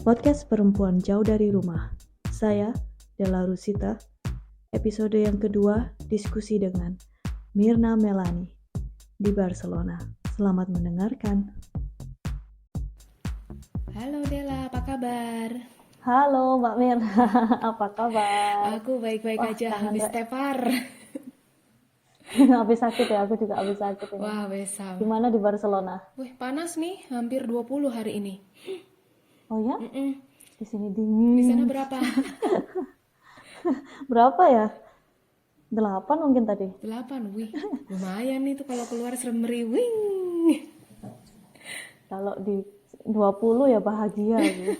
Podcast Perempuan Jauh dari Rumah. Saya, Della Rusita. Episode yang kedua, diskusi dengan Mirna Melani di Barcelona. Selamat mendengarkan. Halo Della, apa kabar? Halo Mbak Mirna, apa kabar? Aku baik-baik Wah, aja, kangen habis deh. tepar. Habis sakit ya, aku juga habis sakit ini. Wah, besam. Gimana di Barcelona? Wih, panas nih, hampir 20 hari ini. Oh ya, Mm-mm. di sini Di sana dingin. berapa? Berapa ya? 8 mungkin tadi. 8, wih. Lumayan nih tuh kalau keluar semeriwing. Kalau di 20 ya bahagia aku.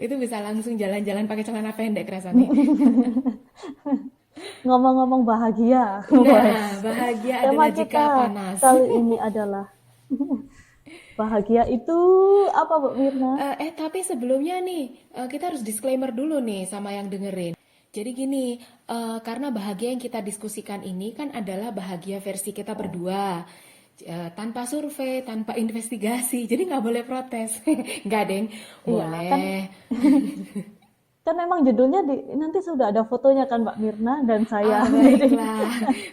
Itu bisa langsung jalan-jalan pakai celana pendek rasanya. Ngomong-ngomong bahagia, wes. Nah, bahagia Tema adalah jika kita panas. kali ini adalah bahagia itu apa, Bu Mirna? Tapi sebelumnya nih, kita harus disclaimer dulu nih sama yang dengerin. Jadi gini, karena bahagia yang kita diskusikan ini kan adalah bahagia versi kita berdua. Tanpa survei, tanpa investigasi, jadi nggak boleh protes. Nggak, Deng. Iya, kan Boleh. kan memang judulnya nanti sudah ada fotonya kan Mbak Mirna dan saya. Ah, Jadi baiklah.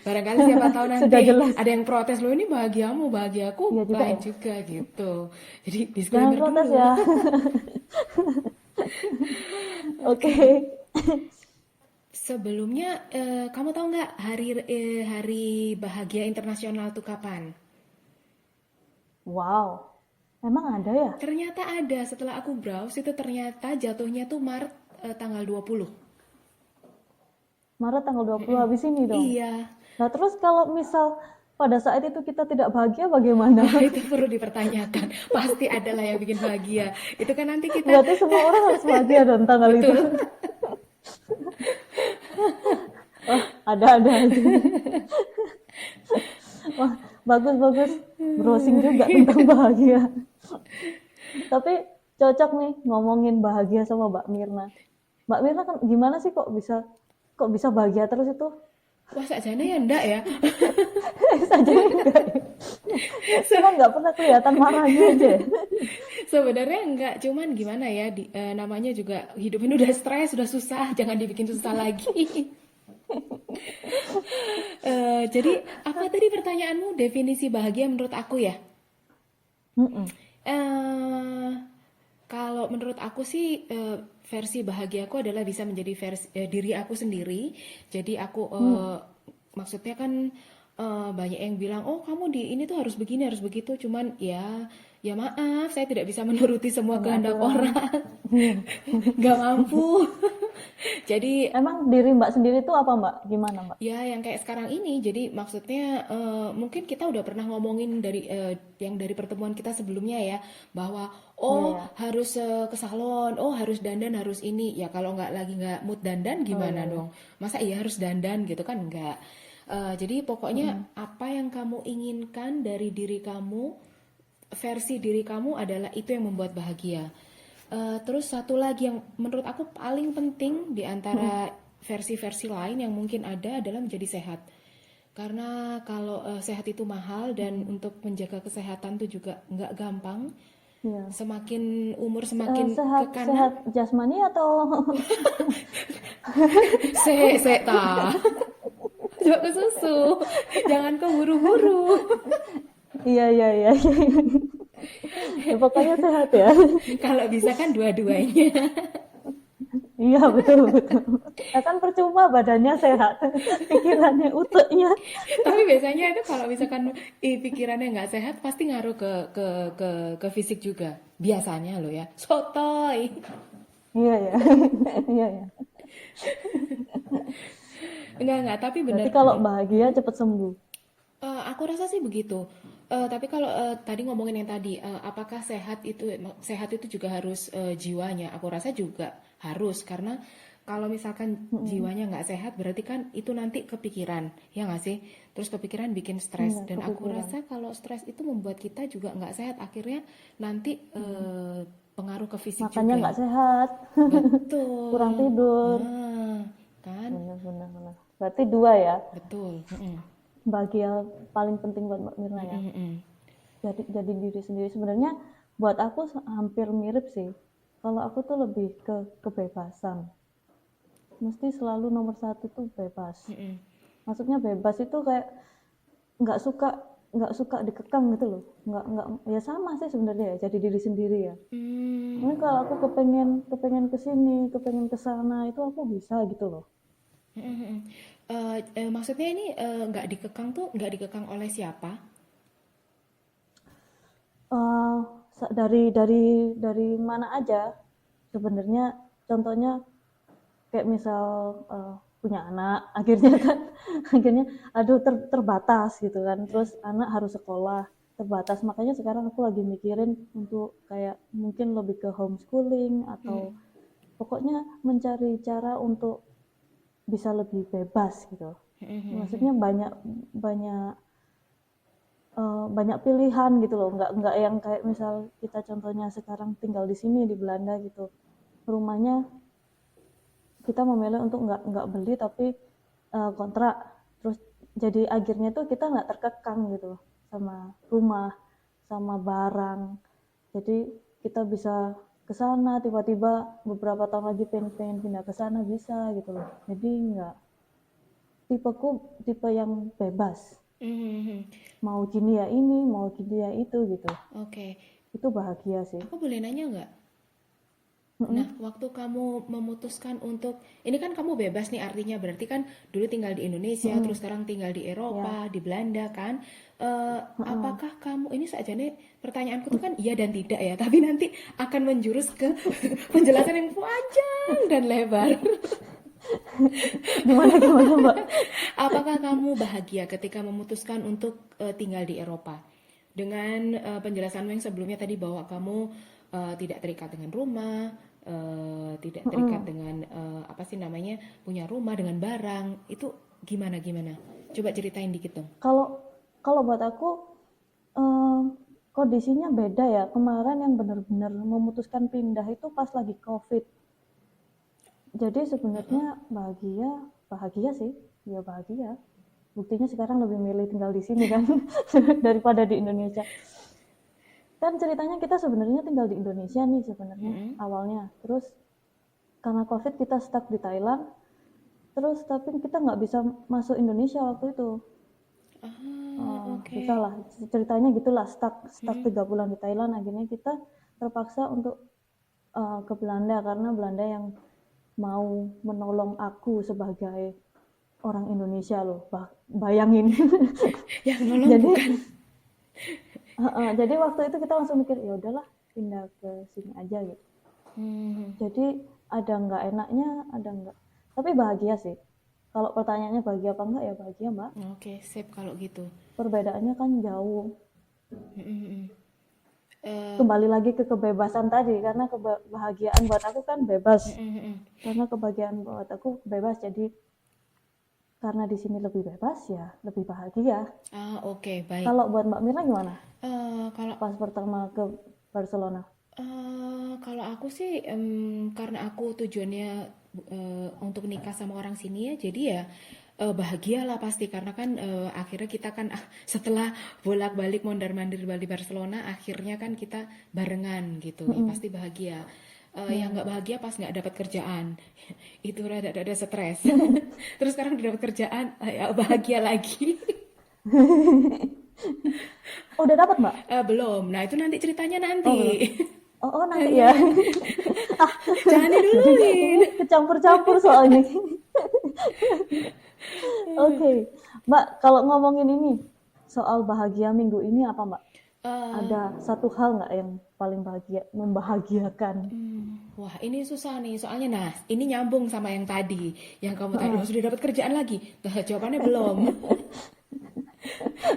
Barangkali siapa tahu sudah nanti jelas. ada yang protes, lo ini bahagiamu, bahagiaku Iya juga lain ya. juga gitu. Jadi Jangan disclaimer protes dulu. ya. Oke. Oke. Sebelumnya, kamu tahu nggak hari bahagia internasional itu kapan? Wow. Emang ada ya? Ternyata ada. Setelah aku browse itu ternyata jatuhnya tuh Maret tanggal 20. Maret tanggal 20 habis ini dong. Iya. Nah, terus kalau misal pada saat itu kita tidak bahagia bagaimana? Wah, itu perlu dipertanyakan. Pasti adalah yang bikin bahagia. Itu kan nanti kita Berarti semua orang harus bahagia dong tanggal itu. betul. Wah, ada-ada aja. Wah, bagus-bagus. Browsing juga tentang bahagia. Tapi cocok nih ngomongin bahagia sama Mbak Mirna. Mbak Mirna kan gimana sih kok bisa bahagia terus itu? Wah, sakjane ya enggak ya. Saja enggak. Cuma nggak pernah kelihatan marahnya aja. Sebenarnya enggak, cuman gimana ya, namanya juga hidup ini udah stres, udah susah, jangan dibikin susah lagi. Jadi apa tadi pertanyaanmu? Definisi bahagia menurut aku ya? Mm-mm. eh Kalau menurut aku sih versi bahagiaku adalah bisa menjadi diri aku sendiri. Jadi aku maksudnya kan banyak yang bilang, "Oh, kamu di ini tuh harus begini, harus begitu." Cuman ya maaf, saya tidak bisa menuruti semua Punya kehendak aturan. orang. Gak mampu. Jadi Emang diri Mbak sendiri itu apa Mbak? Gimana Mbak? ya, yang kayak sekarang ini, jadi maksudnya mungkin kita udah pernah ngomongin dari yang dari pertemuan kita sebelumnya ya, bahwa Iya oh ya. harus ke salon, oh harus dandan, harus ini. Ya kalau nggak lagi nggak mood dandan Oh iya gimana ya. dong? Masa iya harus dandan gitu kan nggak. Jadi pokoknya Mm-mm. apa yang kamu inginkan dari diri kamu, versi diri kamu adalah itu yang membuat bahagia. Terus satu lagi yang menurut aku paling penting di Mm-mm. antara versi-versi lain yang mungkin ada adalah menjadi sehat. Karena kalau sehat itu mahal dan Mm-mm. untuk menjaga kesehatan itu juga nggak gampang. Iya. Semakin umur semakin Sehat ke kanan, sehat jasmani atau ta. Coba ke susu. Jangan keburu-buru. iya iya iya. Ya, pokoknya sehat ya. Kalau bisa kan dua-duanya. Iya betul betul. Nah, kan percuma badannya sehat, pikirannya utuhnya. Tapi biasanya itu kalau misalkan pikirannya nggak sehat pasti ngaruh ke fisik juga. Biasanya loh ya. Sotoy. Iya ya. Iya ya. Enggak, tapi bener. Berarti kalau bahagia cepat sembuh. Aku rasa sih begitu. Tapi kalau tadi ngomongin yang tadi, apakah sehat itu juga harus jiwanya? Aku rasa juga harus karena kalau misalkan Mm-mm. jiwanya nggak sehat, berarti kan itu nanti kepikiran, ya nggak sih? Terus kepikiran bikin stres Iya dan aku kepikiran. rasa kalau stres itu membuat kita juga nggak sehat. Akhirnya nanti pengaruh ke fisik Makannya juga. nggak sehat, kurang Betul. tidur. Nah, kan? Benar benar benar. Berarti dua ya. Betul. Mm-mm. Bahagia paling penting buat Mbak Mirna ya. Mm-mm, mm-mm. Jadi diri sendiri sebenarnya buat aku hampir mirip sih. Kalau aku tuh lebih ke kebebasan. Mesti selalu nomor satu tuh bebas. Mm-mm. Maksudnya bebas itu kayak nggak suka nggak suka dikekang gitu loh. Nggak ya sama sih sebenarnya ya, jadi diri sendiri ya. Hmm. Ini kalau aku kepengen kesini, kepengen kesana itu aku bisa gitu loh. Mm-mm. Maksudnya ini nggak dikekang tuh nggak dikekang oleh siapa? Eh, dari mana aja sebenarnya, contohnya kayak misal punya anak akhirnya kan akhirnya aduh terbatas gitu kan, terus anak harus sekolah terbatas, makanya sekarang aku lagi mikirin untuk kayak mungkin lebih ke homeschooling atau Hmm. pokoknya mencari cara untuk bisa lebih bebas gitu. Mm-mm. Maksudnya banyak banyak banyak pilihan gitu loh, nggak yang kayak misal kita contohnya sekarang tinggal di sini di Belanda gitu, rumahnya kita memilih untuk nggak beli tapi kontrak, terus jadi akhirnya tuh kita nggak terkekang gitu sama rumah sama barang, jadi kita bisa ke sana tiba-tiba beberapa tahun lagi pengen pindah ke sana bisa gitu loh, jadi nggak, tipeku tipe yang bebas, Mhm. mau gini ya ini mau gini ya itu gitu, Oke, itu bahagia sih. aku boleh nanya nggak? Nah, Mm-mm. waktu kamu memutuskan untuk, ini kan kamu bebas nih artinya berarti kan dulu tinggal di Indonesia, terus Mm-mm. sekarang tinggal di Eropa, Ya. di Belanda kan? Mm-mm. Apakah kamu, ini saja nih pertanyaanku tuh kan iya dan tidak ya, tapi nanti akan menjurus ke penjelasan yang panjang dan lebar. Gimana gimana mbak? Apakah kamu bahagia ketika memutuskan untuk tinggal di Eropa? Dengan penjelasanmu yang sebelumnya tadi bahwa kamu tidak terikat dengan rumah, tidak terikat Mm-mm. dengan apa sih namanya punya rumah dengan barang, itu gimana gimana? Coba ceritain dikit dong. Kalau kalau buat aku eh, kondisinya beda ya. Kemarin yang benar-benar memutuskan pindah itu pas lagi COVID. Jadi sebenarnya bahagia, bahagia sih, ya bahagia. Buktinya sekarang lebih milih tinggal di sini kan daripada di Indonesia. Kan ceritanya kita sebenarnya tinggal di Indonesia nih sebenarnya Mm-mm. awalnya. Terus karena COVID kita stuck di Thailand. Terus tapi kita nggak bisa masuk Indonesia waktu itu. Ah, oke. Susah lah ceritanya gitulah, stuck stuck Mm-mm. 3 bulan di Thailand, akhirnya kita terpaksa untuk ke Belanda karena Belanda yang mau menolong aku sebagai orang Indonesia loh, bayangin. Yang nolong jadi bukan. jadi waktu itu kita langsung mikir ya udahlah pindah ke sini aja gitu, Hmm. jadi ada nggak enaknya ada nggak, tapi bahagia sih. Kalau pertanyaannya bahagia apa enggak, ya bahagia mbak. Oke, sip kalau gitu. Perbedaannya kan jauh. Mm-mm. Eh, Kembali lagi ke kebebasan tadi, karena kebahagiaan buat aku kan bebas, mm-mm. karena kebahagiaan buat aku bebas, jadi karena di sini lebih bebas ya lebih bahagia. Ah, oke, baik. Kalau buat Mbak Mirna gimana Kalau pas pertama ke Barcelona? kalau aku sih karena aku tujuannya untuk nikah sama orang sini ya, jadi ya bahagia lah pasti karena kan akhirnya kita kan setelah bolak-balik mondar-mandir Bali Barcelona, akhirnya kan kita barengan gitu, ya pasti bahagia. Yang Ya. nggak bahagia pas nggak dapat kerjaan, itu rada-rada stres. Terus sekarang udah dapat kerjaan, ya bahagia lagi. Oh, udah dapat Mbak? Belum, nah itu nanti ceritanya Oh nanti. belum. Oh, oh nanti Iya, ya. iya. Jangan Ini diduluin. kecampur-campur soalnya. Oke, Mbak, kalau ngomongin ini soal bahagia minggu ini apa Mbak? Eh, Ada satu hal nggak yang paling bahagia, membahagiakan? Wah, ini susah nih. Soalnya, nah, ini nyambung sama yang tadi. Yang kamu tadi, oh, sudah dapat kerjaan lagi. Nah, jawabannya belum.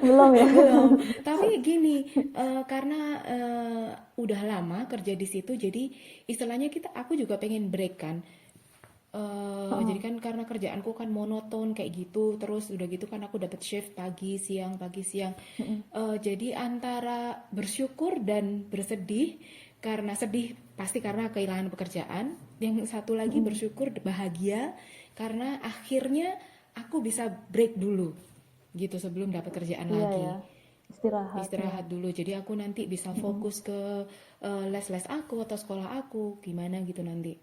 Belum ya? Belum. Tapi gini, karena udah lama kerja di situ, jadi istilahnya aku juga pengen break kan. Jadi kan karena kerjaanku kan monoton kayak gitu, terus udah gitu kan aku dapat shift pagi siang. Jadi antara bersyukur dan bersedih, karena sedih pasti karena kehilangan pekerjaan, yang satu lagi bersyukur bahagia karena akhirnya aku bisa break dulu gitu sebelum dapat kerjaan Iya lagi. ya. istirahat ya. istirahat dulu. Jadi aku nanti bisa Mm-mm. fokus ke les-les aku atau sekolah aku, gimana gitu nanti.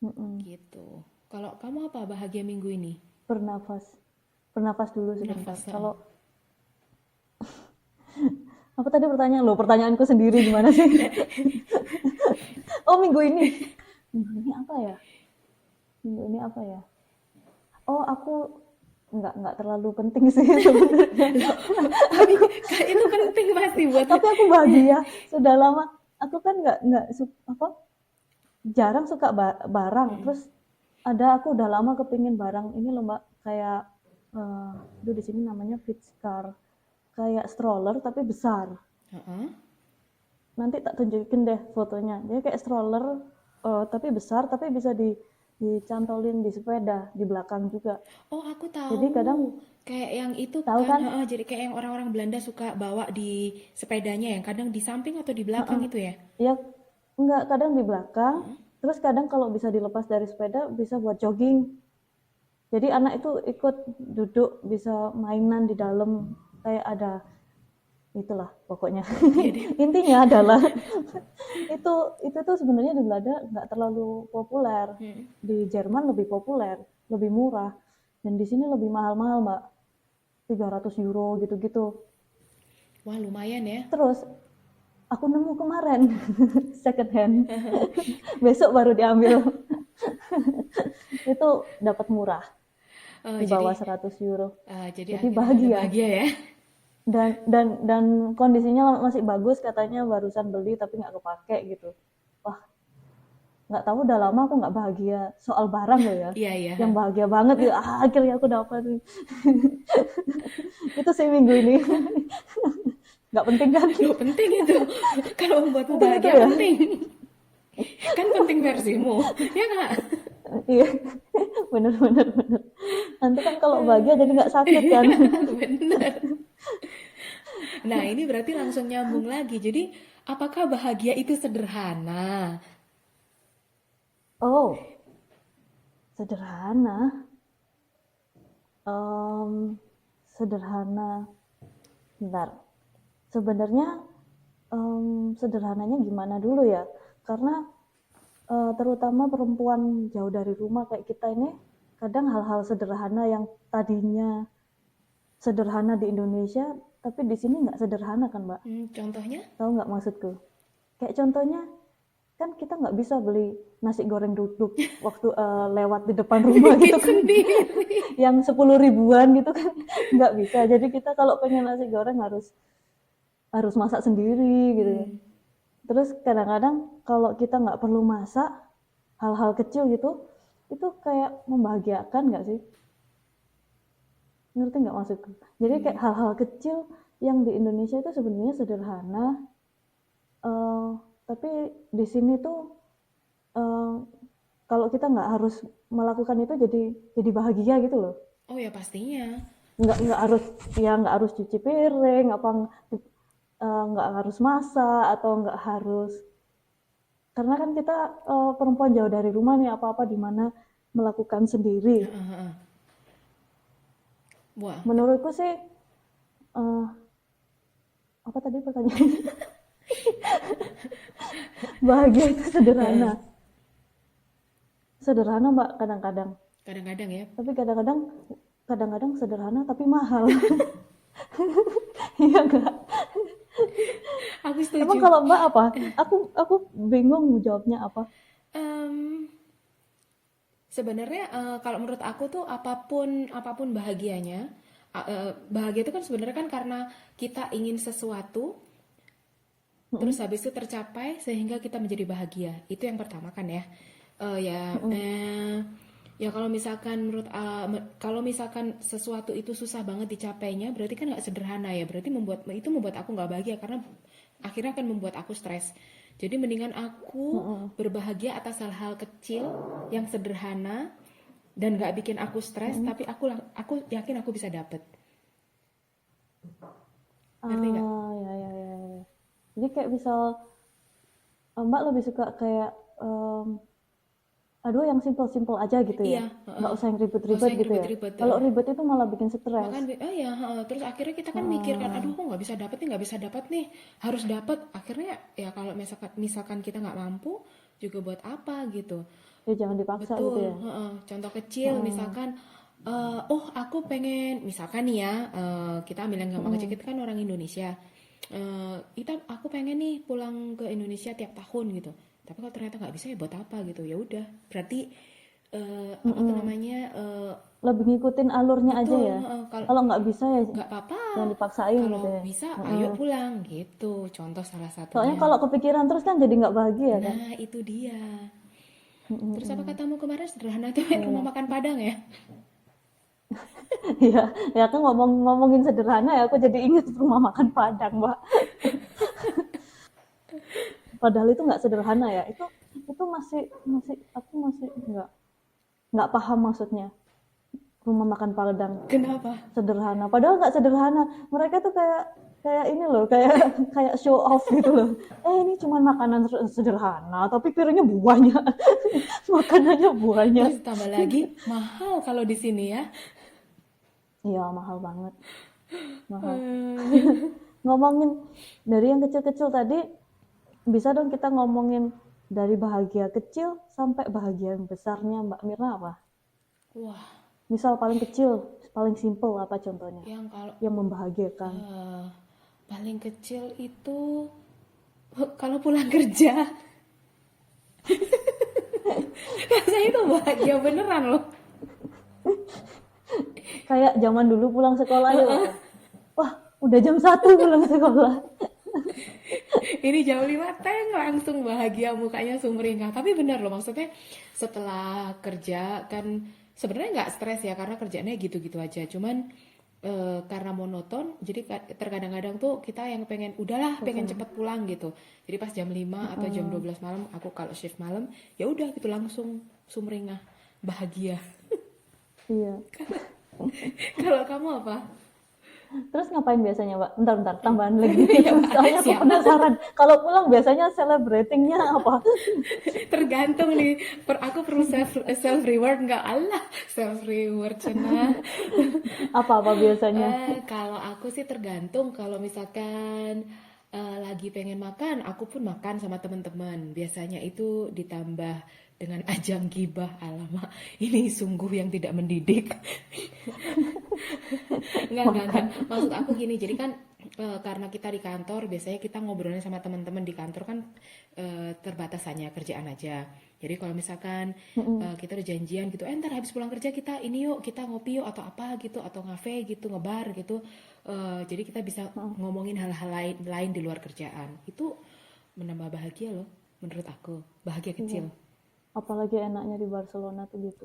Mm-mm. Gitu. Kalau kamu apa bahagia minggu ini? Bernafas, bernafas dulu sebentar. Nafas. Kalau apa tadi pertanyaan lo, pertanyaanku sendiri gimana sih? Oh minggu ini apa ya? Minggu ini apa ya? Oh aku nggak terlalu penting sih sebenarnya. Loh, tapi itu penting pasti buat. Tapi aku bahagia sudah lama. Aku kan nggak apa jarang suka barang. Mm-mm. Terus aku udah lama kepingin barang ini loh mbak, kayak aduh di sini namanya Fitchcar, kayak stroller tapi besar. Heeh. Nanti tak tunjukin deh fotonya. Dia kayak stroller tapi besar, tapi bisa dicantolin di sepeda di belakang juga. Oh, aku Jadi tahu. kadang Kayak yang itu tahu kan, kan, heeh, jadi kayak yang orang-orang Belanda suka bawa di sepedanya yang kadang di samping atau di belakang itu ya. ya enggak, kadang di belakang. Terus kadang kalau bisa dilepas dari sepeda bisa buat jogging. Jadi anak itu ikut duduk, bisa mainan di dalam, kayak ada itulah pokoknya. Iya deh. Intinya adalah itu tuh sebenarnya di Belanda nggak terlalu populer. Hmm. Di Jerman lebih populer, lebih murah, dan di sini lebih mahal-mahal mbak, 300 euro gitu-gitu. Wah, lumayan ya. Terus aku nemu kemarin second hand, besok baru diambil. Itu dapat murah, di Jadi bawah 100 euro. jadi Jadi akhirnya Anda bahagia. bahagia ya. Dan kondisinya masih bagus, katanya barusan beli tapi nggak kepake gitu. Wah, nggak tahu, udah lama aku nggak bahagia soal barang loh ya. Iya, iya. Yang bahagia banget ya, akhirnya aku dapat. Itu sih minggu ini. Nggak penting kan? Loh, penting itu. Kalau membuatmu Penting itu bahagia ya. penting. Kan penting versimu. Ya nggak? Iya, bener bener bener. Nanti kan kalau bahagia jadi nggak sakit kan? Bener. Nah, ini berarti langsung nyambung lagi. Jadi, apakah bahagia itu sederhana? Oh, sederhana. Em, Sederhana. Bentar. Sebenarnya sederhananya gimana dulu ya? Karena terutama perempuan jauh dari rumah kayak kita ini, kadang hal-hal sederhana yang tadinya sederhana di Indonesia, tapi di sini nggak sederhana kan, Mbak? Contohnya? Tahu nggak maksudku? Kayak contohnya, kan kita nggak bisa beli nasi goreng duduk waktu lewat di depan rumah gitu Bikin kan, sendiri. yang 10 ribuan gitu kan, nggak bisa. Jadi kita kalau pengen nasi goreng harus harus masak sendiri gitu. Terus kadang-kadang kalau kita nggak perlu masak, hal-hal kecil gitu, itu kayak membahagiakan nggak sih? Ngerti nggak maksudku? Jadi kayak hal-hal kecil yang di Indonesia itu sebenarnya sederhana, eh, tapi di sini tuh eh, kalau kita nggak harus melakukan itu jadi bahagia gitu loh. Oh ya pastinya. Nggak harus, ya nggak harus cuci piring apa, nggak harus masak atau nggak harus, karena kan kita perempuan jauh dari rumah nih, apa-apa di mana melakukan sendiri. Wah, Menurutku sih eh, apa tadi pertanyaannya? Bahagia itu sederhana. Sederhana mbak, kadang-kadang. kadang-kadang ya. Tapi kadang-kadang sederhana tapi mahal. Iya enggak? Aku Emang setuju. kalau mbak apa? Aku bingung jawabnya apa. Em, Sebenarnya kalau menurut aku tuh apapun apapun bahagianya, bahagia itu kan sebenarnya kan karena kita ingin sesuatu, terus habis itu tercapai sehingga kita menjadi bahagia. Itu yang pertama kan ya. Ya kalau misalkan kalau misalkan sesuatu itu susah banget dicapainya, berarti kan nggak sederhana ya. Berarti membuat aku nggak bahagia karena akhirnya akan membuat aku stres. Jadi mendingan aku berbahagia atas hal-hal kecil yang sederhana dan nggak bikin aku stres, tapi aku yakin aku bisa dapet. Ngerti nggak? Ya, ya, ya, ya. Jadi kayak misal mbak lebih suka kayak aduh yang simple-simple aja gitu ya. Iya, Nggak heeh. usah yang Nggak usah ribet-ribet yang gitu ya. ribet-ribet, Kalau heeh. ribet itu malah bikin stres. Bahkan oh ya, heeh. Terus akhirnya kita kan mikir kan, Heeh. aduh kok nggak bisa dapat nih, nggak bisa dapat nih, harus dapat. Akhirnya ya kalau misalkan kita nggak mampu, juga buat apa gitu. Ya jangan dipaksa gitu Betul, ya. heeh. Contoh kecil Heeh. misalkan, oh aku pengen, misalkan nih ya, kita ambil yang gampang aja, Heeh. kita kan orang Indonesia. Aku pengen nih pulang ke Indonesia tiap tahun gitu. Tapi kalau ternyata nggak bisa ya buat apa gitu. Ya udah, berarti apa tuh Heeh. namanya? Lebih ngikutin alurnya aja Betul, ya. heeh. Kalau Kalau nggak bisa ya nggak apa-apa, jangan dipaksain kalau gitu ya. bisa Heeh. ayo pulang gitu. Contoh salah Soalnya satunya. kalau kepikiran terus kan jadi nggak bahagia kan. Nah, itu dia. Terus apa Heeh. katamu kemarin, sederhana tuh rumah Iya. makan Padang ya? Iya, ya aku ngomongin sederhana ya, aku jadi ingat rumah makan Padang, Mbak. Padahal itu nggak sederhana ya. Itu masih masih aku masih nggak paham maksudnya. Rumah makan Padang Kenapa? sederhana. Padahal nggak sederhana. Mereka tuh kayak kayak ini loh, kayak kayak show off gitu loh. Ini cuma makanan sederhana, tapi piringnya banyak. Makanannya banyak. Terus tambah lagi mahal kalau di sini ya. Iya, mahal banget. Mahal. Eh, Ngomongin dari yang kecil-kecil tadi, bisa dong kita ngomongin dari bahagia kecil sampai bahagia yang besarnya Mbak Mirna apa? Wah, Misal paling kecil, paling simple apa contohnya? yang kalau Yang membahagiakan. eh, paling kecil itu kalau pulang kerja, rasanya itu bahagia beneran loh. Kayak zaman dulu pulang sekolah itu loh. Wah, udah jam 1 pulang sekolah. Ini jam 5 teng langsung bahagia, mukanya sumringah. Tapi bener loh, maksudnya setelah kerja kan sebenarnya nggak stres ya, karena kerjanya gitu-gitu aja. Cuman karena monoton, jadi terkadang-kadang tuh kita yang pengen udahlah, pengen Bosan. cepet pulang gitu. Jadi pas jam 5 atau jam Mm-mm. 12 malam, aku kalau shift malam, ya udah gitu langsung sumringah, bahagia. Iya. Kalau kamu apa? Terus ngapain biasanya, Mbak? Bentar, tambahan lagi. Ya Pak, Soalnya aku siap. penasaran. Kalau pulang biasanya celebratingnya apa? Tergantung nih, aku perlu self reward nggak? Allah, self reward cena. Apa-apa biasanya? Kalau aku sih tergantung. Kalau misalkan lagi pengen makan, aku pun makan sama teman-teman. Biasanya itu ditambah dengan ajang gibah. Alamak, ini sungguh yang tidak mendidik. Enggak. Makan. Maksud aku gini, jadi kan karena kita di kantor, biasanya kita ngobrolnya sama teman-teman di kantor kan terbatas hanya kerjaan aja. Jadi kalau misalkan Mm-mm. kita udah janjian gitu, ntar habis pulang kerja kita ini yuk, kita ngopi yuk atau apa gitu, atau ngafe gitu, ngebar gitu. Jadi kita bisa Heeh. ngomongin hal-hal lain di luar kerjaan. Itu menambah bahagia loh, menurut aku. Bahagia Iya. kecil. Apalagi enaknya di Barcelona tuh gitu.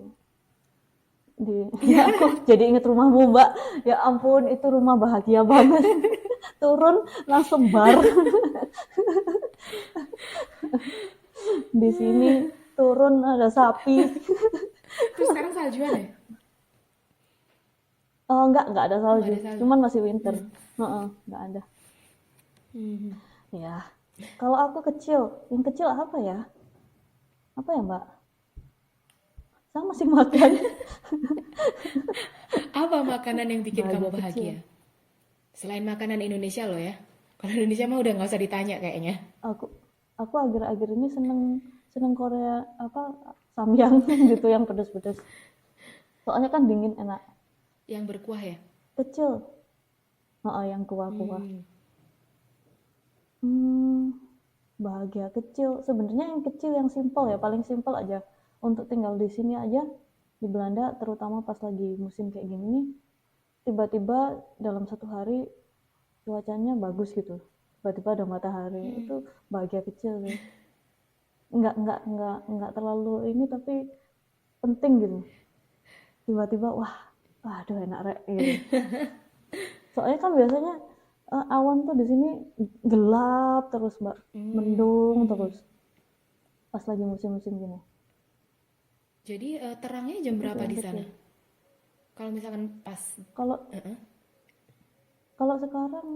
Ya aku jadi inget rumahmu, Mbak. Ya ampun, itu rumah bahagia banget. Turun langsung bar. Di sini turun ada sapi. Terus sekarang saljuan ya? Oh, enggak ada Oh, salju. nggak ada salju. Cuman masih winter. Heeh, enggak ada. Hmm. Ya. Kalau aku kecil, yang kecil apa ya? Apa ya, Mbak? Saya masih makan. Apa makanan yang bikin kamu Bahagia bahagia? kecil. Selain makanan Indonesia loh ya. Kalau Indonesia mah udah nggak usah ditanya kayaknya. Aku aku akhir-akhir ini seneng seneng Korea apa samyang gitu yang pedes-pedes. Soalnya kan dingin enak. Yang berkuah ya. Kecil. Heeh, yang kuah-kuah. Hmm. Hmm, bahagia kecil. Sebenarnya yang kecil yang simpel ya, paling simpel aja. Untuk tinggal di sini aja di Belanda, terutama pas lagi musim kayak gini nih, tiba-tiba dalam 1 hari cuacanya bagus gitu. Tiba-tiba ada matahari. Itu bahagia kecil sih. Nggak terlalu ini tapi penting gitu. Tiba-tiba wah, aduh enak rek gitu. Soalnya kan biasanya awan tuh di sini gelap terus, Mbak. Mendung terus pas lagi musim-musim gini. Jadi terangnya jam Itu sih berapa yang di sana? kecil. Kalau misalkan pas Kalau uh-uh. kalau sekarang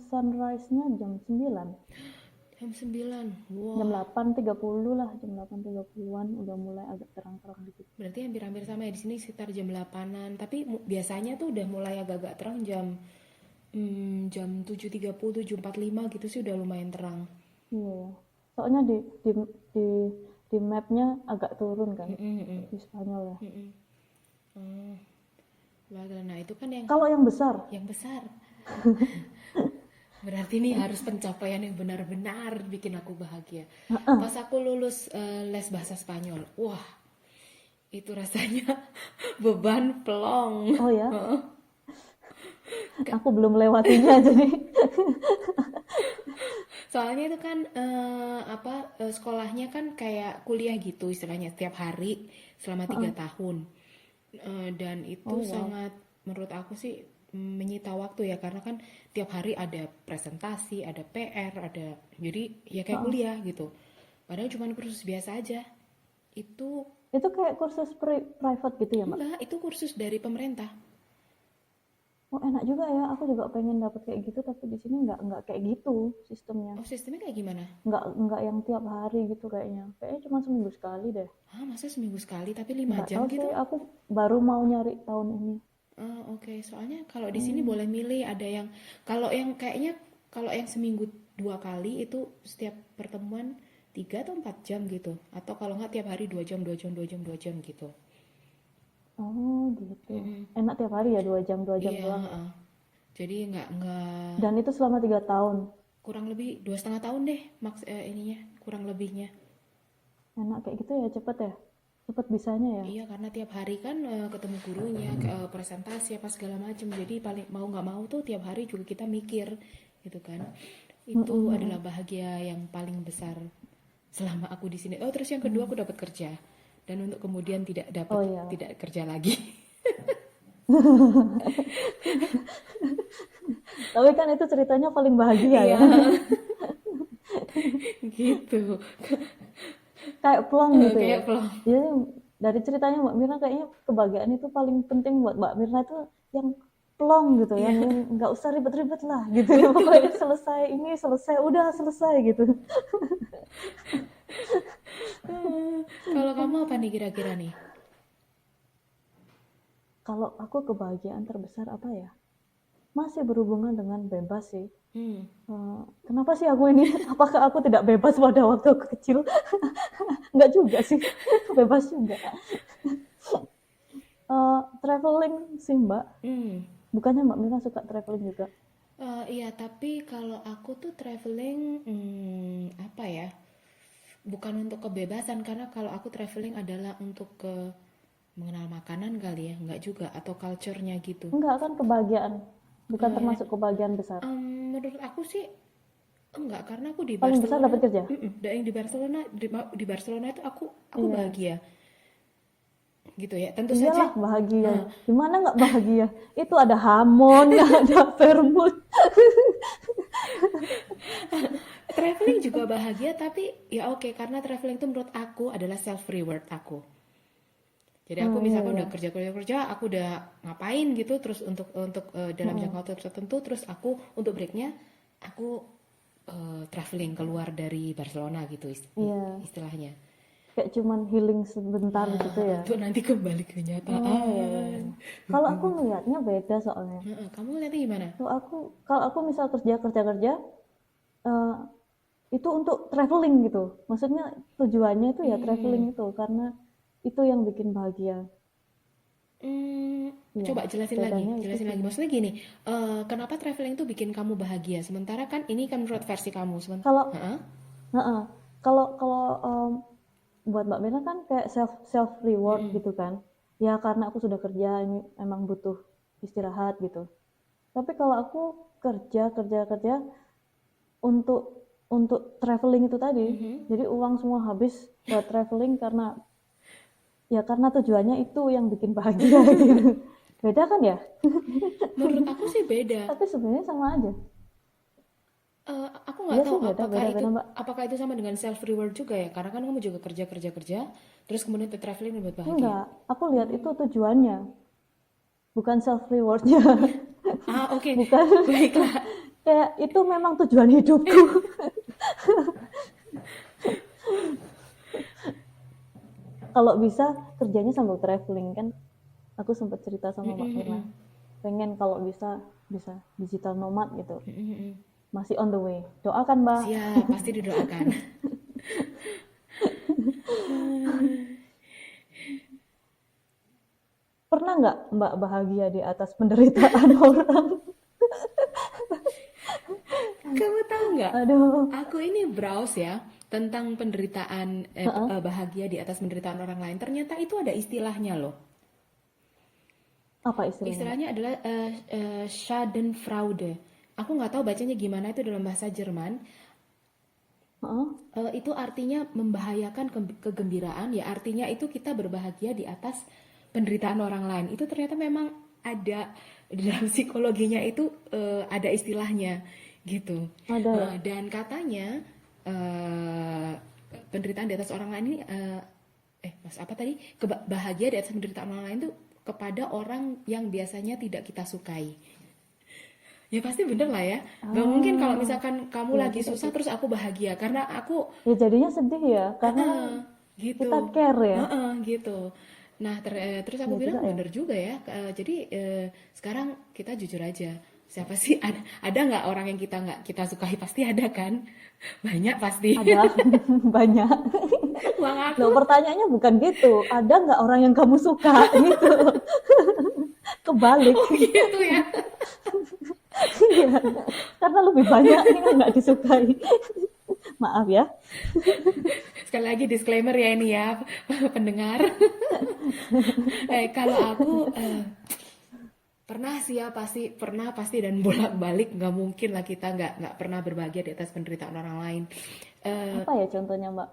sunrise-nya jam 9. Jam 9. Jam Wah, 8.30 lah, jam 8.30-an udah mulai agak terang-terang dikit. berarti hampir-hampir sama ya di sini sekitar jam 8-an. Tapi biasanya tuh udah mulai agak-agak terang jam 7.30, 7.45 gitu sih udah lumayan terang. Iya, soalnya di di mapnya agak turun kan Mm-mm, di Spanyol ya. mm-mm. Oh, nah itu kan yang Kalau yang besar, yang besar. Berarti ini harus pencapaian yang benar-benar bikin aku bahagia. Pas aku lulus les bahasa Spanyol, wah itu rasanya beban plong. oh ya, aku belum melewatinya jadi. Soalnya itu kan sekolahnya kan kayak kuliah gitu istilahnya setiap hari selama 3 tahun. Dan itu Oh wow. sangat menurut aku sih menyita waktu ya karena kan tiap hari ada presentasi, ada PR, ada jadi ya kayak kuliah gitu. Padahal cuma kursus biasa aja. Itu Itu kayak kursus private gitu ya, Mbak? enggak, itu kursus dari pemerintah. Oh enak juga ya, aku juga pengen dapat kayak gitu, tapi di sini nggak kayak gitu sistemnya. Oh, sistemnya kayak gimana? Nggak yang tiap hari gitu kayaknya. Kayaknya cuma seminggu sekali deh. Ah, masa seminggu sekali tapi 5 Nggak jam tahu sih, gitu? aku baru mau nyari tahun ini. Ah, oke. Soalnya kalau di sini boleh milih ada yang kayaknya kalau yang seminggu 2 kali itu setiap pertemuan 3 atau 4 jam gitu. Atau kalau nggak tiap hari 2 jam, 2 jam, 2 jam, 2 jam gitu. Oh gitu. Mm-mm. Enak tiap hari ya 2 jam Iya, doang. heeh. Jadi nggak Dan itu selama 3 tahun. kurang lebih 2,5 tahun deh ininya kurang lebihnya. Enak kayak gitu ya, cepet ya. Cepet bisanya ya. Iya karena tiap hari kan ketemu gurunya, presentasi apa segala macam. Jadi paling mau nggak mau tuh tiap hari juga kita mikir gitu kan. Itu adalah bahagia yang paling besar selama aku di sini. Oh terus yang kedua aku dapat kerja dan untuk kemudian Oh iya. tidak kerja lagi. Tapi kan itu ceritanya paling bahagia Iya ya. gitu. Kayak plong gitu ya. Kayak pelong. Jadi dari ceritanya Mbak Mirna kayaknya kebahagiaan itu paling penting buat Mbak Mirna itu yang plong gitu, yang nggak usah ribet-ribet lah gitu. Pokoknya selesai ini selesai, udah selesai gitu. Kalau kamu apa nih kira-kira nih? Kalau aku kebahagiaan terbesar apa ya? Masih berhubungan dengan bebas sih. Hmm. Kenapa sih aku ini? Apakah aku tidak bebas pada waktu aku kecil? Nggak juga sih, bebas juga. Traveling sih Mbak. Hmm. Bukannya Mbak Mira suka traveling juga? Iya, tapi kalau aku tuh traveling, apa ya? Bukan untuk kebebasan, karena kalau aku traveling adalah untuk mengenal makanan kali ya, nggak juga, atau culture-nya gitu. Enggak kan kebahagiaan. Bukan Kebayang. termasuk kebahagiaan besar. Menurut aku sih enggak, karena aku di Paling besar Barcelona, dapat kerja. yang di Barcelona itu aku Iya. bahagia, gitu ya. Tentu saja. Iyalah bahagia. Gimana nggak bahagia? Itu ada hamon, ada vermouth. Traveling juga bahagia, tapi ya oke, karena traveling itu menurut aku adalah self reward aku. Jadi aku misalkan udah kerja, aku udah ngapain gitu, terus untuk dalam jangka waktu tertentu, terus aku untuk breaknya aku traveling keluar dari Barcelona gitu Iya. istilahnya. Kayak cuman healing sebentar gitu ya. Untuk nanti kembali ke kenyataan. Iya. Kalau aku ngelihatnya beda soalnya. Kamu lihatnya gimana? Kalau aku misal kerja, eh, itu untuk traveling gitu. Maksudnya tujuannya itu ya traveling itu karena itu yang bikin bahagia. Ya, Coba jelasin bedanya itu lagi. sih. Maksudnya gini, kenapa traveling tuh bikin kamu bahagia? Sementara kan ini kan menurut versi kamu. Kalau kalau kalau buat Mbak Mira kan kayak self reward gitu kan. Ya karena aku sudah kerja ini emang butuh istirahat gitu. Tapi kalau aku kerja untuk traveling itu tadi, jadi uang semua habis buat traveling karena tujuannya itu yang bikin bahagia gitu. Beda kan ya? Menurut aku sih beda. Tapi sebenarnya sama aja. Aku nggak Iya tahu sih beda Mbak. apakah itu sama dengan self reward juga ya? Karena kan kamu juga kerja, terus kemudian ke traveling buat bahagia. Enggak, aku lihat itu tujuannya, bukan self rewardnya. Oke. Bukan. Baiklah. Kayak itu memang tujuan hidupku. kalau bisa kerjanya sambil traveling kan. Aku sempat cerita sama Mbak Mm-mm, Mirna. mm-mm. Pengen kalau bisa digital nomad gitu. Mm-mm, mm-mm. Masih on the way. Doakan Mbak. Siap, pasti didoakan. Pernah nggak Mbak bahagia di atas penderitaan orang? Kamu tahu nggak? Aduh. Aku ini browse ya tentang penderitaan bahagia di atas penderitaan orang lain. Ternyata itu ada istilahnya loh. Apa istilahnya Mbak? Istilahnya adalah Schadenfreude. Aku nggak tahu bacanya gimana itu dalam bahasa Jerman. Heeh. Itu artinya membahayakan kegembiraan, ya artinya itu kita berbahagia di atas penderitaan orang lain. Itu ternyata memang ada di dalam psikologinya itu ada istilahnya gitu. Ada ya? Dan katanya eh, penderitaan di atas orang lain ini mas apa tadi? Bahagia di atas penderitaan orang lain itu kepada orang yang biasanya tidak kita sukai. Ya pasti bener lah ya. Gak mungkin kalau Ah, misalkan kamu iya lagi juga susah sih. terus aku bahagia karena aku Ya jadinya sedih ya, karena kan kita gitu. care ya. Gitu. Nah, terus aku Iya juga bilang ya. bener juga ya. Jadi sekarang kita jujur aja. Siapa sih ada nggak orang yang kita nggak kita sukai? Pasti ada kan? Banyak pasti. Ada banyak. Uang Loh, aku pertanyaannya bukan gitu. Ada nggak orang yang kamu suka gitu? Kebalik. gitu ya. Iya. Karena lebih banyak yang nggak disukai. Maaf ya. Sekali lagi disclaimer ya ini ya pendengar. Kalau aku pernah sih ya pasti dan bolak-balik nggak mungkin lah kita nggak pernah berbahagia di atas penderitaan orang lain. Eh, Apa ya contohnya Mbak?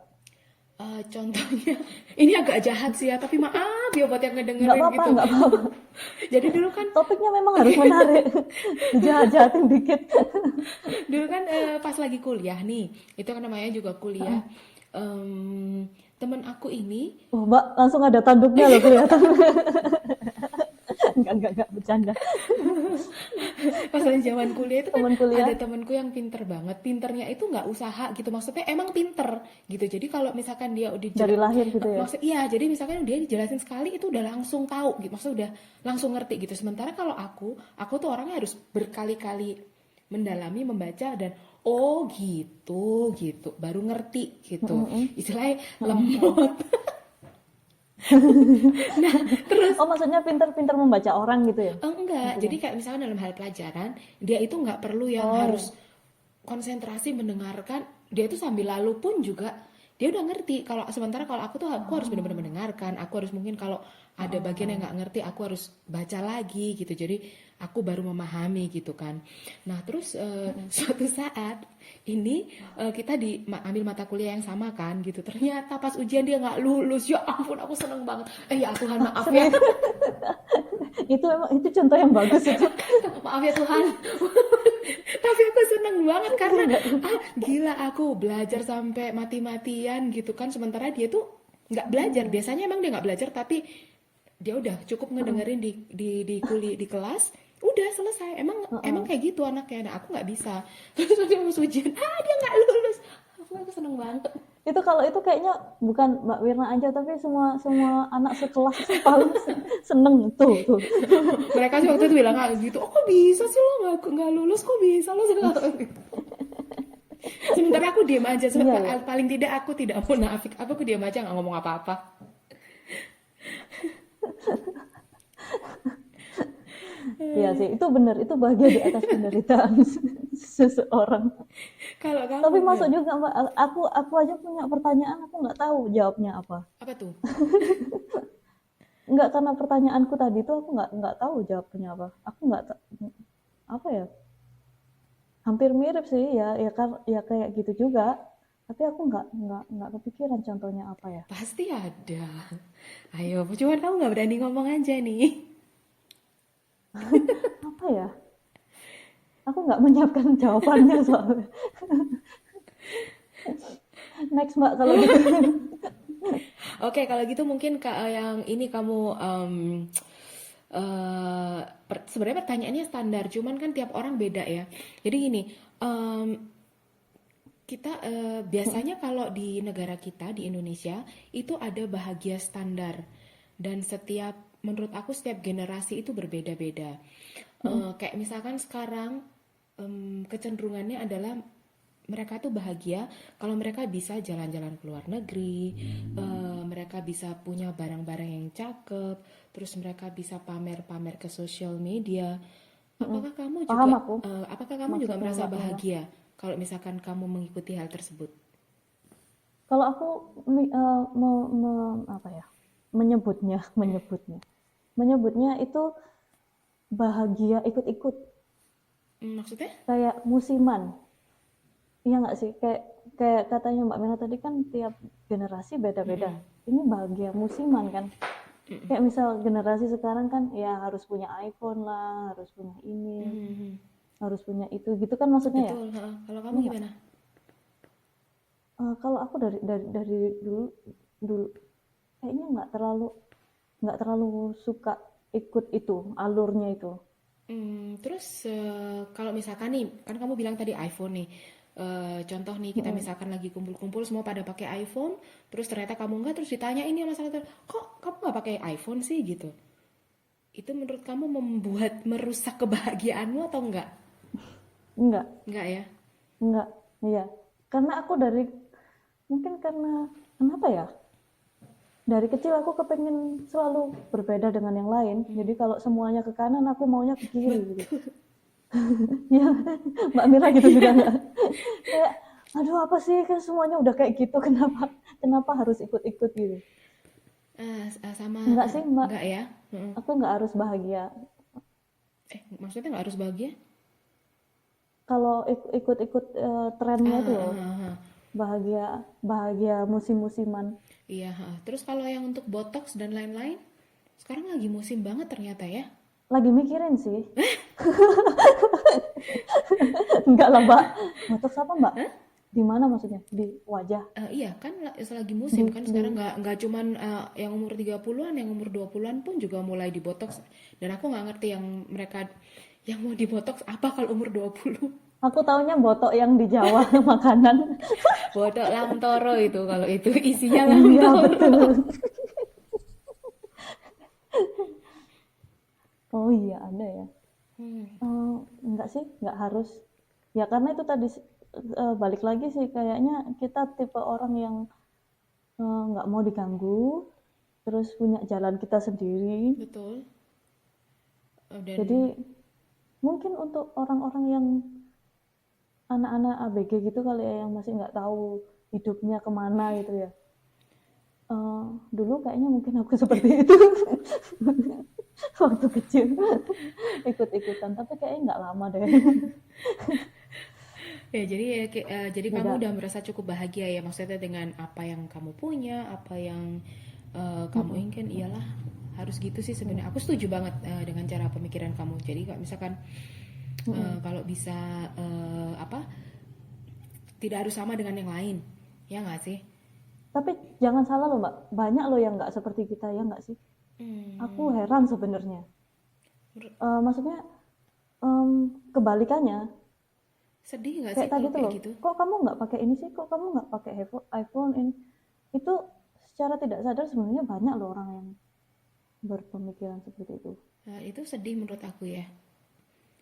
Contohnya ini agak jahat sih ya tapi maaf ya buat yang Nggak ngedengerin apa-apa, gitu. nggak apa-apa. Jadi dulu kan Topiknya memang harus menarik. Dijahat-jahatin dikit. pas lagi kuliah nih itu kan namanya juga kuliah. Temen aku ini Oh, Mbak, langsung ada tanduknya loh kelihatan. Enggak, bercanda. pas lagi zaman kuliah itu kan Teman kuliah, ada temenku yang pinter banget, pinternya itu nggak usaha gitu, maksudnya emang pinter gitu. Jadi kalau misalkan dia udah dari lahir gitu ya. maksud iya, jadi misalkan dia dijelasin sekali itu udah langsung tahu gitu, maksudnya udah langsung ngerti gitu. Sementara kalau aku tuh orangnya harus berkali-kali mendalami, membaca dan oh gitu gitu baru ngerti gitu, istilahnya lemot. Nah terus Oh, maksudnya pinter-pinter membaca orang gitu ya? enggak, jadi Maksudnya. kayak misalkan dalam hal pelajaran dia itu nggak perlu yang harus Oh, konsentrasi mendengarkan, dia itu sambil lalu pun juga dia udah ngerti. Kalau sementara kalau aku tuh aku harus benar-benar mendengarkan, aku harus mungkin kalau ada bagian yang nggak ngerti aku harus baca lagi gitu, jadi aku baru memahami gitu kan. Nah terus suatu saat ini kita ambil mata kuliah yang sama kan gitu, ternyata pas ujian dia nggak lulus. Ya ampun aku seneng banget, ya Tuhan maaf ya. serius. Itu contoh yang bagus itu. Maaf ya Tuhan. Tapi aku seneng banget karena gila aku belajar sampai mati-matian gitu kan, sementara dia tuh nggak belajar. Biasanya emang dia nggak belajar tapi dia udah cukup ngedengerin di kelas udah selesai. Emang kayak gitu anaknya. Nah, aku nggak bisa. Terus dia mau ujian, dia nggak lulus. Aku seneng banget. Itu kalau itu kayaknya bukan Mbak Wirna aja, tapi semua semua anak sekelas itu paling seneng tuh. Mereka sih waktu itu bilang kayak gitu. Oh kok bisa sih lo nggak lulus, kok bisa lo nggak. Sementara aku diam aja. Iya ya. Paling tidak aku tidak munafik. Aku diam aja nggak ngomong apa-apa. Iya sih, itu benar. Itu bahagia di atas penderitaan seseorang. Kalau kamu Tapi gimana? masuk juga Mbak, aku aja punya pertanyaan, aku nggak tahu jawabnya apa. Apa tuh? Nggak, karena pertanyaanku tadi tuh aku nggak tahu jawabnya apa. Aku nggak apa ya? Hampir mirip sih ya, ya kayak gitu juga. Tapi aku nggak kepikiran contohnya apa ya. Pasti ada. Ayo, cuma kamu nggak berani ngomong aja nih. Apa ya? Aku nggak menyiapkan jawabannya soalnya. Next Mbak kalau gitu. Oke, kalau gitu mungkin yang ini kamu sebenarnya pertanyaannya standar, cuman kan tiap orang beda ya. Jadi gini, kita biasanya kalau di negara kita di Indonesia itu ada bahagia standar dan menurut aku setiap generasi itu berbeda-beda. Kayak misalkan sekarang kecenderungannya adalah mereka tuh bahagia kalau mereka bisa jalan-jalan ke luar negeri, mereka bisa punya barang-barang yang cakep, terus mereka bisa pamer-pamer ke sosial media. Mm-mm. Paham aku Apakah kamu juga maksudnya merasa Mbak Mira. bahagia kalau misalkan kamu mengikuti hal tersebut? Kalau aku apa ya, menyebutnya itu bahagia ikut-ikut, Maksudnya? kayak musiman. Iya nggak sih? Kayak kayak katanya Mbak Mira tadi kan tiap generasi beda-beda. Mm-mm. Ini bahagia musiman kan. Mm-mm. Kayak misal generasi sekarang kan ya harus punya iPhone lah, harus punya ini, Mhm. harus punya itu gitu kan maksudnya ya? Betul, heeh. Kalau kamu Iya nggak? gimana? Kalau aku dari dulu dulu kayaknya nggak terlalu suka ikut itu alurnya itu. Terus kalau misalkan nih, kan kamu bilang tadi iPhone nih. Contoh nih kita Mm-mm. misalkan lagi kumpul-kumpul semua pada pakai iPhone, terus ternyata kamu enggak, terus ditanya ini masalah kok kamu nggak pakai iPhone sih gitu. Itu menurut kamu merusak kebahagiaanmu atau enggak? Enggak, Enggak ya? enggak, iya. Karena aku mungkin karena kenapa ya? Dari kecil aku kepengen selalu berbeda dengan yang lain. Jadi kalau semuanya ke kanan, aku maunya ke kiri gitu. Betul. Ya, Mbak Mira gitu juga nggak? Kayak, aduh apa sih kan semuanya udah kayak gitu, kenapa kenapa harus ikut-ikut gitu? Sama Enggak sih Mbak, enggak ya? Heeh. aku nggak harus bahagia. Maksudnya nggak harus bahagia? Kalau ikut-ikut trennya Ah, itu ah, loh, ah, ah. bahagia bahagia musim-musiman. Iya, heeh. Terus kalau yang untuk botox dan lain-lain, sekarang lagi musim banget ternyata ya. Lagi mikirin sih, enggak lah Mbak. Botox apa Mbak? Di mana maksudnya? Di wajah? Iya kan lagi musim Di kan di sekarang nggak cuman yang umur 30-an, yang umur 20-an pun juga mulai dibotox. Dan aku nggak ngerti yang mereka yang mau dibotox apa kalau umur 20. Aku taunya botok yang di Jawa makanan. Botok lamtoro itu kalau itu isinya Iya lamtoro. betul. Oh iya ada ya. Hmm, Enggak sih, enggak harus. Ya karena itu tadi balik lagi sih kayaknya kita tipe orang yang nggak mau diganggu, terus punya jalan kita sendiri. betul. Jadi Dan mungkin untuk orang-orang yang anak-anak ABG gitu kali ya yang masih nggak tahu hidupnya kemana gitu ya. Dulu kayaknya mungkin aku seperti itu waktu kecil ikut-ikutan, tapi kayaknya nggak lama deh. ya jadi kamu Beda. udah merasa cukup bahagia ya maksudnya dengan apa yang kamu punya, apa yang kamu Mm-mm. inginkan iyalah harus gitu sih sebenarnya. Aku setuju banget dengan cara pemikiran kamu. Jadi kalau misalkan Mm-mm. kalau bisa apa tidak harus sama dengan yang lain, ya nggak sih? Tapi jangan salah loh Mbak, banyak loh yang nggak seperti kita ya nggak sih? Aku Hmm, heran sebenarnya. menurut- Maksudnya kebalikannya, sedih nggak sih kayak tadi kalau tuh kayak loh, gitu? kok kamu nggak pakai ini sih? Kok kamu nggak pakai iPhone ini? Itu secara tidak sadar sebenarnya banyak loh orang yang berpemikiran seperti itu. Itu sedih menurut aku ya.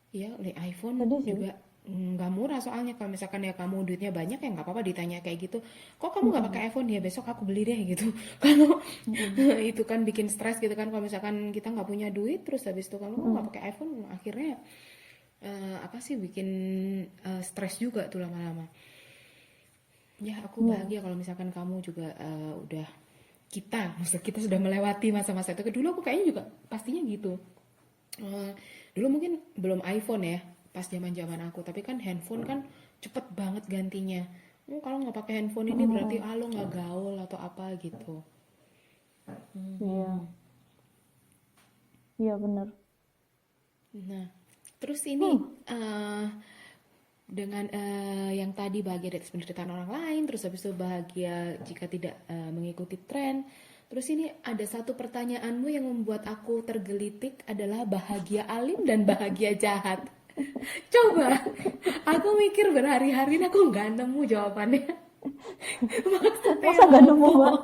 Iya, oleh iPhone Sedih sih. juga nggak murah soalnya kalau misalkan ya kamu duitnya banyak ya nggak apa-apa ditanya kayak gitu. Kok kamu nggak pakai Mm-mm. iPhone ya besok aku beli deh gitu. Kalau Mm-mm. itu kan bikin stres gitu kan kalau misalkan kita nggak punya duit terus habis itu kalau kamu nggak Mm-mm. pakai iPhone akhirnya apa sih bikin stres juga tuh lama-lama. Ya aku Iya. bahagia kalau misalkan kamu juga udah maksud kita sudah melewati masa-masa itu. Dulu aku kayaknya juga pastinya gitu. Eh, Dulu mungkin belum iPhone ya pas zaman-zaman aku, tapi kan handphone kan cepet banget gantinya. Kalau nggak pakai handphone ini berarti Mm-mm. lo nggak gaul atau apa gitu. Iya. Iya benar. Nah, terus ini Hmm. eh dengan yang tadi bahagia dari penderitaan orang lain, terus habis itu bahagia jika tidak mengikuti tren. Terus ini ada satu pertanyaanmu yang membuat aku tergelitik adalah bahagia alim dan bahagia jahat. Coba, aku mikir berhari-hari ini aku nggak nemu jawabannya. Maksudnya Masa gak nemu, apa? Mbak?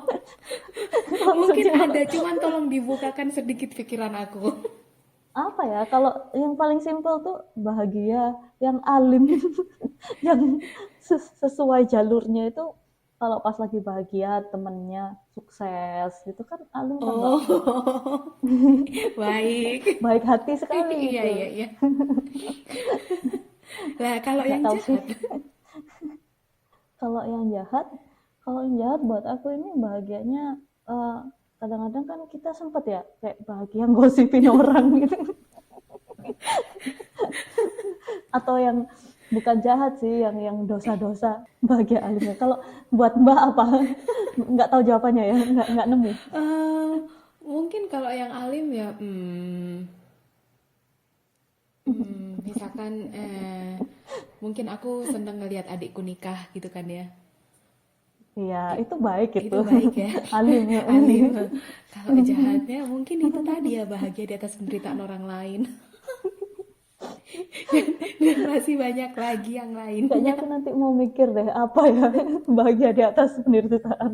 Mungkin Maksudnya ada, cuman tolong dibukakan sedikit pikiran aku. apa ya? Kalau yang paling simpel tuh bahagia, yang alim, yang sesuai jalurnya itu kalau pas lagi bahagia temennya sukses gitu kan alim kan Mbak. Oh, baik. Baik hati sekali Iya, iya, itu. iya. Lah, kalau Nggak yang tahu sih. jahat, Kalau yang jahat, kalau yang jahat buat aku ini bahagianya eh, kadang-kadang kan kita sempet ya kayak bahagia gosipin orang gitu. Atau yang bukan jahat sih, yang dosa-dosa bahagia alimnya. Kalau buat Mbak apa? Nggak tahu jawabannya ya, nggak nemu. eh, mungkin kalau yang alim ya, misalkan mungkin aku seneng ngelihat adikku nikah gitu kan ya. Iya, I- itu baik itu. itu baik ya. Alim. Alim. Kalau jahatnya mungkin itu tadi ya, bahagia di atas penderitaan orang lain. Dan masih banyak lagi yang Kayaknya lainnya. aku nanti mau mikir deh apa ya bahagia di atas penderitaan.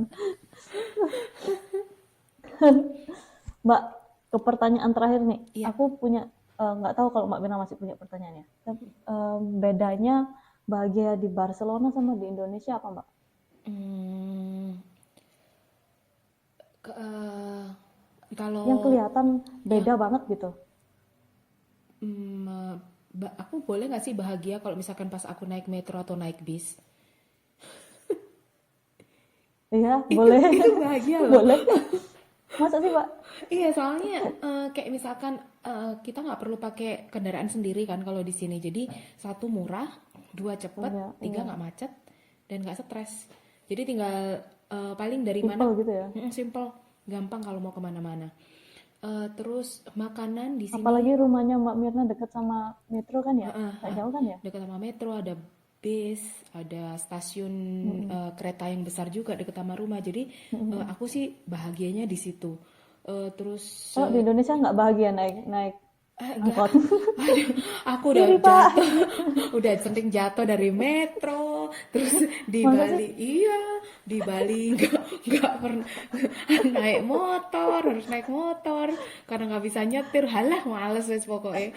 Mbak, ke pertanyaan terakhir nih. Iya. Aku punya nggak tahu kalau Mbak Mira masih punya pertanyaannya. Tapi, bedanya bahagia di Barcelona sama di Indonesia apa, Mbak? Hmm, ke- eh, Yang kalau kelihatan yang beda banget gitu. aku boleh nggak sih bahagia kalau misalkan pas aku naik metro atau naik bis? Iya, Itu boleh. itu bahagia loh. Boleh. Masa sih, Mbak? Iya, soalnya kayak misalkan kita nggak perlu pakai kendaraan sendiri kan kalau di sini. Jadi satu murah, dua cepet, Iya, tiga iya. nggak macet dan nggak stres. Jadi tinggal paling dari mana, Simple gitu ya. simple, gampang kalau mau kemana-mana. Terus makanan di sini, Apalagi rumahnya Mbak Mirna dekat sama metro kan ya? heeh, Nggak heeh, jauh kan ya? dekat sama metro, ada bis, ada stasiun Mm-mm. kereta yang besar juga dekat sama rumah. Jadi Mm-mm. aku sih bahagianya di situ. Terus Kalau di Indonesia nggak bahagia naik naik enggak, angkot. aduh, aku udah Iri, Pak. jatuh, udah sering jatuh dari metro, terus di Masa sih? Bali, iya, di Bali nggak pernah naik motor, harus naik motor, karena nggak bisa nyetir, halah males wes pokoknya.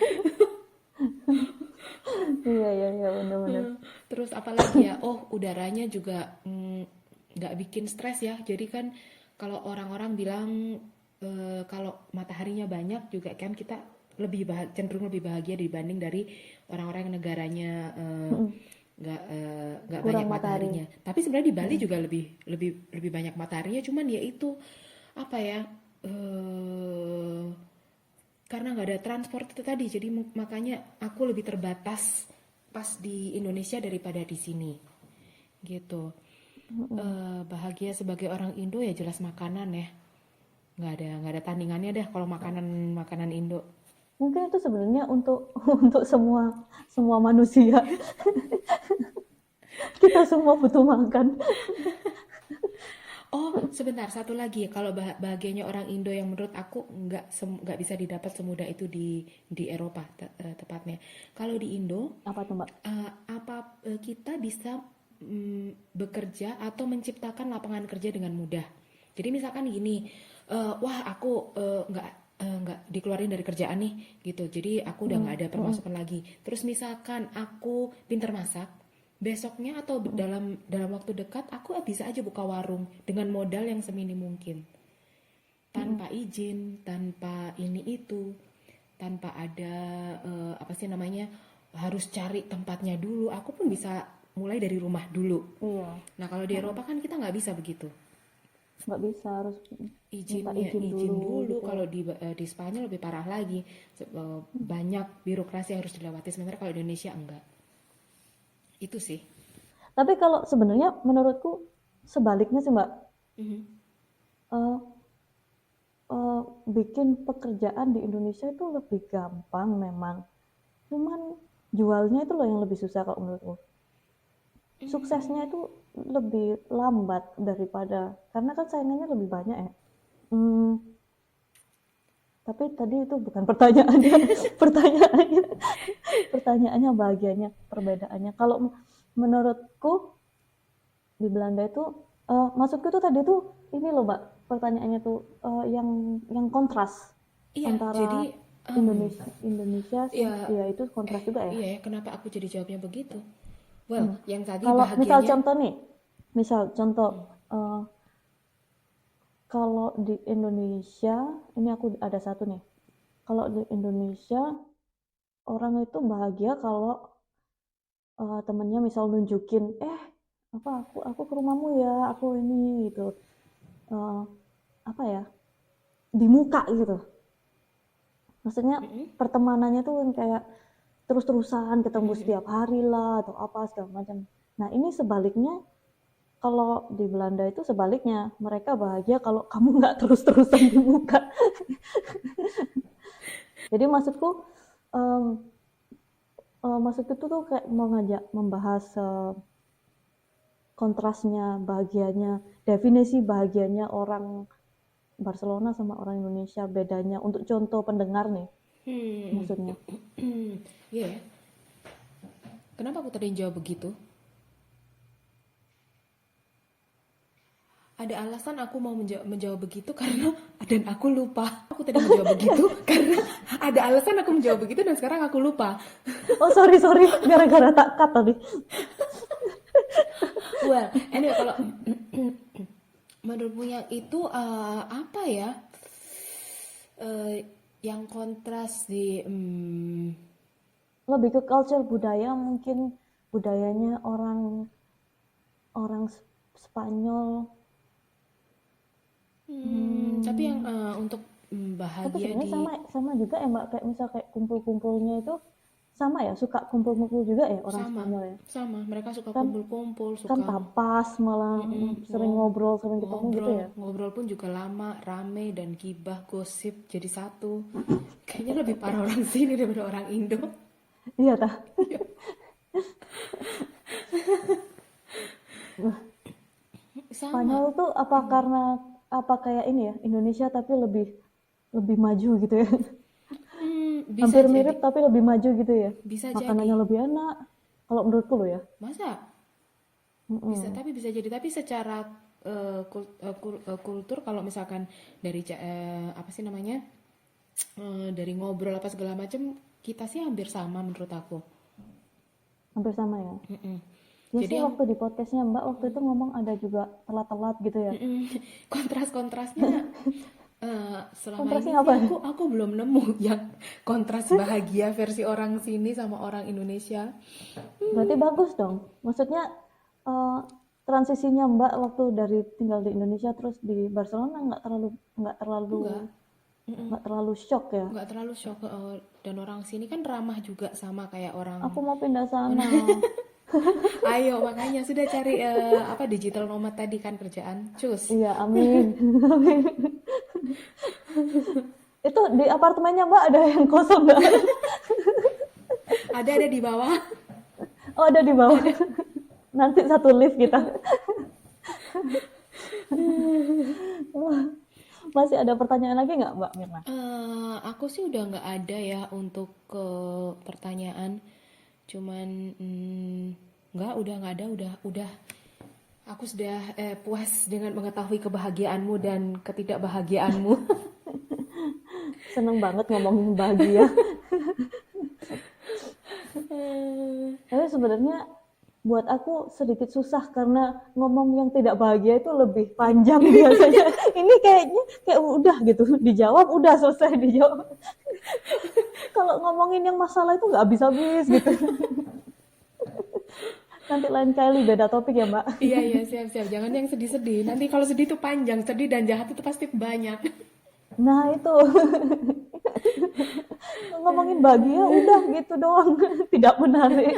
Iya, iya, iya, bener-bener. Terus apalagi ya, oh udaranya juga nggak bikin stres ya, jadi kan kalau orang-orang bilang kalau mataharinya banyak juga kan kita cenderung lebih bahagia dibanding dari orang-orang yang negaranya nggak banyak Kurang matahari. mataharinya. Tapi sebenarnya di Bali juga lebih lebih lebih banyak mataharinya. Cuman ya itu apa ya? eh karena nggak ada transport itu tadi, jadi makanya aku lebih terbatas pas di Indonesia daripada di sini, gitu. Bahagia sebagai orang Indo ya jelas makanan ya, nggak ada tandingannya deh kalau makanan makanan Indo. Mungkin itu sebenarnya untuk untuk semua semua manusia. Kita semua butuh makan. Oh, sebentar, satu lagi. Kalau bahagianya orang Indo yang menurut aku nggak bisa didapat semudah itu di Eropa tepatnya. Kalau di Indo, Apa tuh, Mbak? kita bisa bekerja atau menciptakan lapangan kerja dengan mudah. Jadi misalkan gini, wah aku nggak dikeluarin dari kerjaan nih, gitu. Jadi aku udah nggak ada pemasukan lagi. Terus misalkan aku pinter masak, besoknya atau dalam dalam waktu dekat aku bisa aja buka warung dengan modal yang seminim mungkin, tanpa izin, tanpa ini itu, tanpa ada apa sih namanya, harus cari tempatnya dulu. Aku pun bisa mulai dari rumah dulu. Iya, Nah kalau di Eropa kan kita nggak bisa begitu. nggak bisa harus minta Izinnya izin izin dulu dulu. gitu. Kalau di Spanyol lebih parah lagi. Banyak birokrasi yang harus dilewati, sementara kalau di Indonesia enggak. Itu sih. Tapi kalau sebenarnya menurutku sebaliknya sih, Mbak. Mhm. Eh, eh, Bikin pekerjaan di Indonesia itu lebih gampang memang. Cuman jualnya itu loh yang lebih susah kalau menurutku. Suksesnya itu lebih lambat daripada karena kan saingannya lebih banyak ya. Hmm, Tapi tadi itu bukan pertanyaannya. pertanyaannya pertanyaannya bahagianya, perbedaannya. Kalau menurutku di Belanda itu, maksudku tuh tadi tuh ini loh Mbak, pertanyaannya tuh yang kontras Iya, jadi antara em, Indonesia ya ya itu kontras juga ya. iya ya, kenapa aku jadi jawabnya begitu? Well, Hmm. yang tadi Kalau misal bahagianya, contoh nih, misal contoh eh, kalau di Indonesia, ini aku ada satu nih. Kalau di Indonesia orang itu bahagia kalau temennya misal nunjukin, apa aku ke rumahmu ya, aku ini gitu. Eh, apa ya? Di muka gitu. Maksudnya mm-mm, pertemanannya tuh kayak terus-terusan ketemu mm-mm, setiap hari lah atau apa segala macam. Nah, ini sebaliknya kalau di Belanda itu sebaliknya, mereka bahagia kalau kamu nggak terus-terusan di muka. Jadi em, maksudku tuh kayak mau ngajak membahas kontrasnya bahagianya, definisi bahagianya orang Barcelona sama orang Indonesia, bedanya untuk contoh pendengar nih hmm, maksudnya. iya ya. Kenapa aku tadi jawab begitu? Ada alasan aku mau menjawab begitu karena dan aku lupa. Aku tadi menjawab begitu karena ada alasan aku menjawab begitu dan sekarang aku lupa. Oh sorry, gara-gara tak cut tadi. Well, anyway kalau menurutmu yang itu apa ya? Eh, yang kontras di Lebih ke culture budaya mungkin, budayanya orang orang Spanyol. tapi yang Hmm, untuk tapi bahagia sebenarnya di sama sama juga ya Mbak, kayak misal kayak kumpul-kumpulnya itu sama ya, suka kumpul-kumpul juga ya orang sama Spanyol ya. sama mereka suka Kan kumpul-kumpul, kan suka tapas malah sering ngobrol, sering ketemu gitu ngobrol ya. ngobrol pun juga lama, rame dan gibah gosip jadi satu. Kayaknya lebih parah orang sini daripada orang Indo. Iya tah. Sama. Spanyol tuh apa karena apa kayak ini ya, Indonesia tapi lebih lebih maju gitu ya. Bisa Hampir jadi, mirip tapi lebih maju gitu ya. bisa jadi. Makanannya lebih enak. Kalau menurutku lo ya. Masa? Bisa, Mm-mm. tapi bisa jadi. Tapi secara kultur, kalau misalkan dari apa sih namanya, dari ngobrol apa segala macam, kita sih hampir sama menurut aku. Hampir sama ya. Mm-mm. Ya Jadi sih yang waktu di podcastnya Mbak waktu itu ngomong ada juga telat-telat gitu ya. kontras-kontrasnya selama ini Kontrasnya sih apa? aku belum nemu yang kontras bahagia versi orang sini sama orang Indonesia. Berarti bagus dong. Maksudnya eh, transisinya Mbak waktu dari tinggal di Indonesia terus di Barcelona nggak terlalu Enggak. Mm-mm. nggak terlalu shock ya. Nggak terlalu shock, dan orang sini kan ramah juga sama kayak orang. Aku mau pindah sana. Ayo makanya sudah cari apa digital nomad tadi kan kerjaan cus. Iya, amin. Amin. Itu di apartemennya Mbak ada yang kosong nggak? Ada di bawah. Oh, ada di bawah. Nanti satu lift kita. Masih ada pertanyaan lagi nggak Mbak Mirna? Aku sih udah nggak ada ya untuk ke pertanyaan, cuman nggak, udah nggak ada, udah aku sudah puas dengan mengetahui kebahagiaanmu dan ketidakbahagiaanmu. Seneng banget ngomongin bahagia. Tapi sebenarnya buat aku sedikit susah karena ngomong yang tidak bahagia itu lebih panjang biasanya. Ini kayaknya kayak udah gitu, dijawab udah selesai dijawab. Kalau ngomongin yang masalah itu nggak habis-habis gitu. Nanti lain kali beda topik ya Mbak. Iya iya, siap-siap, jangan yang sedih-sedih, nanti kalau sedih itu panjang, sedih dan jahat itu pasti banyak. Nah itu ngomongin bahagia udah gitu doang, tidak menarik.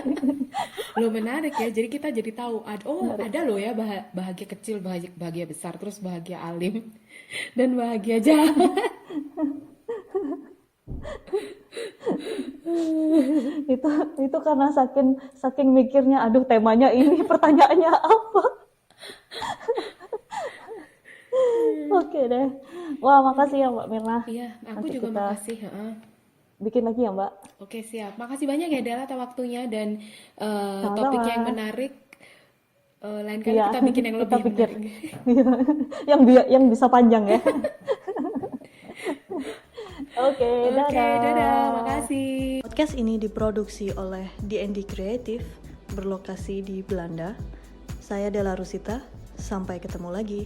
Lo menarik ya, jadi kita jadi tahu Menarik. ada loh ya bahagia kecil, bahagia besar, terus bahagia alim dan bahagia jahat. itu itu karena saking saking mikirnya, aduh temanya ini, pertanyaannya apa. Oke deh. Wah, makasih ya Mbak Mirna. Iya, aku Nanti juga kita makasih. Heeh. bikin lagi ya Mbak. Oke, siap. Makasih banyak ya Dela atas waktunya dan topiknya yang Sama-sama. menarik. Lain kali Iya, kita bikin yang kita lebih pikir. menarik. Iya. Yang bisa panjang ya. Oke, Oke, dadah. dadah. Makasih. Podcast ini diproduksi oleh D&D Creative, berlokasi di Belanda. Saya Della Rusita, sampai ketemu lagi.